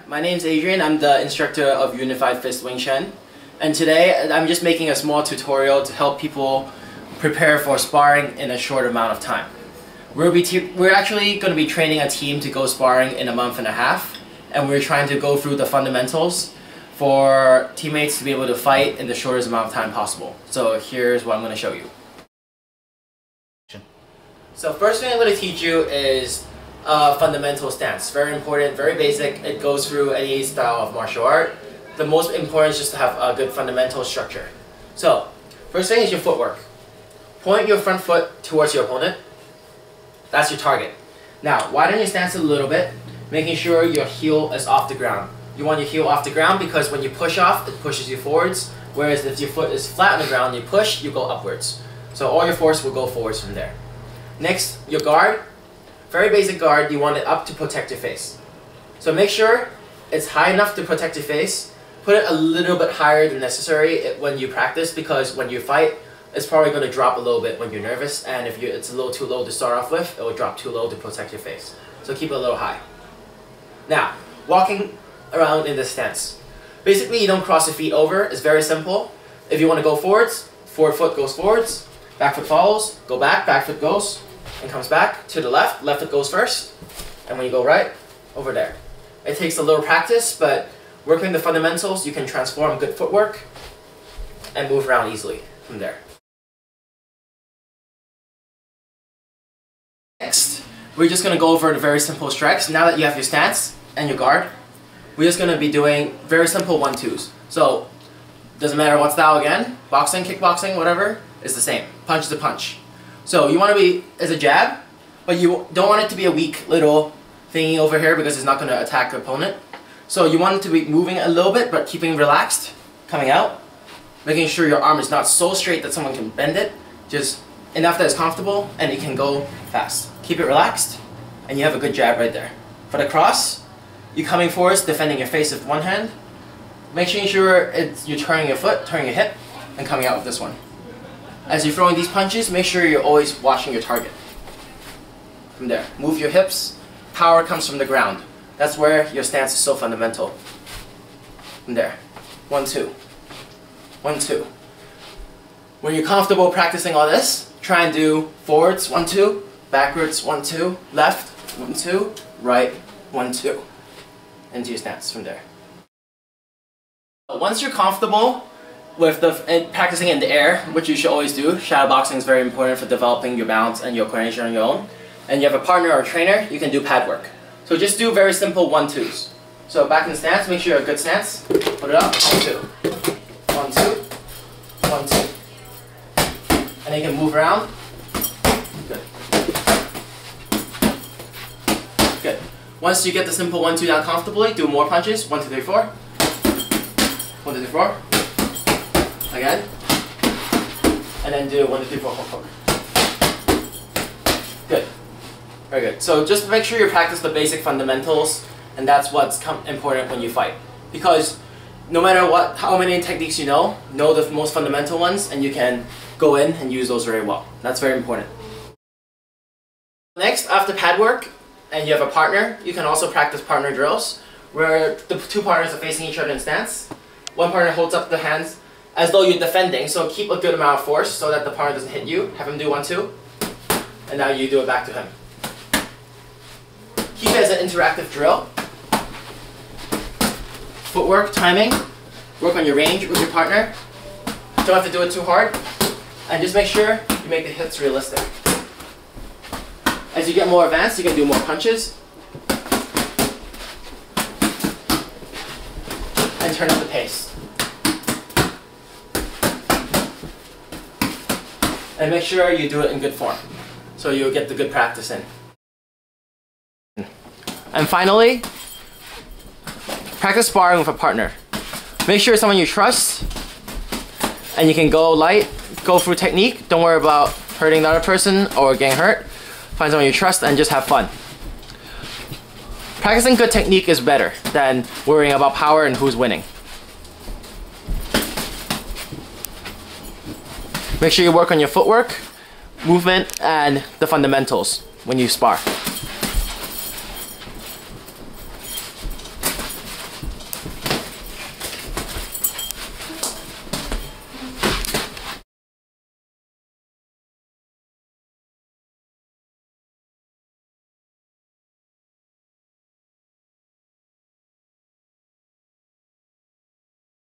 my name's Adrian. I'm the instructor of Unified Fist Wing Chun, and today I'm just making a small tutorial to help people prepare for sparring in a short amount of time. We're actually going to be training a team to go sparring in a month and a half, and we're trying to go through the fundamentals for teammates to be able to fight in the shortest amount of time possible. So here's what I'm going to show you. So first thing I'm going to teach you is fundamental stance. Very important, very basic. It goes through any style of martial art. The most important is just to have a good fundamental structure. So first thing is your footwork. Point your front foot towards your opponent. That's your target. Now widen your stance a little bit, making sure your heel is off the ground. You want your heel off the ground because when you push off, it pushes you forwards. Whereas if your foot is flat on the ground, you push, you go upwards. So all your force will go forwards from there. Next, your guard. Very basic guard, you want it up to protect your face. So make sure it's high enough to protect your face. Put it a little bit higher than necessary when you practice, because when you fight, it's probably going to drop a little bit when you're nervous, and if it's a little too low to start off with, it will drop too low to protect your face. So keep it a little high. Now, walking around in this stance. Basically, you don't cross your feet over. It's very simple. If you want to go forwards, forward foot goes forwards, back foot follows, go back, back foot goes, and comes back to the left, left foot goes first, and when you go right, over there. It takes a little practice, but working the fundamentals, you can transform good footwork and move around easily from there. Next, we're just going to go over the very simple strikes. Now that you have your stance and your guard, we're just going to be doing very simple 1-2s. So, doesn't matter what style again, boxing, kickboxing, whatever, it's the same. Punch is a punch. So you want to be as a jab, but you don't want it to be a weak little thingy over here because it's not going to attack the opponent. So you want it to be moving a little bit but keeping relaxed, coming out, making sure your arm is not so straight that someone can bend it, just enough that it's comfortable and it can go fast. Keep it relaxed and you have a good jab right there. For the cross, you're coming forwards, defending your face with one hand, making sure you're turning your foot, turning your hip, and coming out with this one. As you're throwing these punches, make sure you're always watching your target. From there, move your hips. Power comes from the ground. That's where your stance is so fundamental. From there, 1-2, 1-2. When you're comfortable practicing all this, try and do forwards 1-2, backwards 1-2, left 1-2, right 1-2, into your stance from there. Once you're comfortable with practicing in the air, which you should always do, shadow boxing is very important for developing your balance and your coordination on your own, and you have a partner or a trainer, you can do pad work. So just do very simple 1-2s. So back in stance, make sure you're a good stance, put it up, 1-2, 1-2, 1-2. And then you can move around. Good. Good. Once you get the simple 1-2 down comfortably, do more punches, 1, 2, 3, 4. 1, 2, 3, 4. Again, and then do 1, 2, 3, 4, 4, 4. Good. Very good. So just make sure you practice the basic fundamentals, and that's what's important when you fight. Because no matter how many techniques you know the most fundamental ones, and you can go in and use those very well. That's very important. Next, after pad work, and you have a partner, you can also practice partner drills, where the two partners are facing each other in stance. One partner holds up the hands as though you're defending, so keep a good amount of force so that the partner doesn't hit you. Have him do 1-2, and now you do it back to him. Keep it as an interactive drill. Footwork, timing, work on your range with your partner. Don't have to do it too hard, and just make sure you make the hits realistic. As you get more advanced, you can do more punches, and turn up the pace. And make sure you do it in good form, so you'll get the good practice in. And finally, practice sparring with a partner. Make sure it's someone you trust, and you can go light, go through technique. Don't worry about hurting the other person or getting hurt. Find someone you trust and just have fun. Practicing good technique is better than worrying about power and who's winning. Make sure you work on your footwork, movement, and the fundamentals when you spar.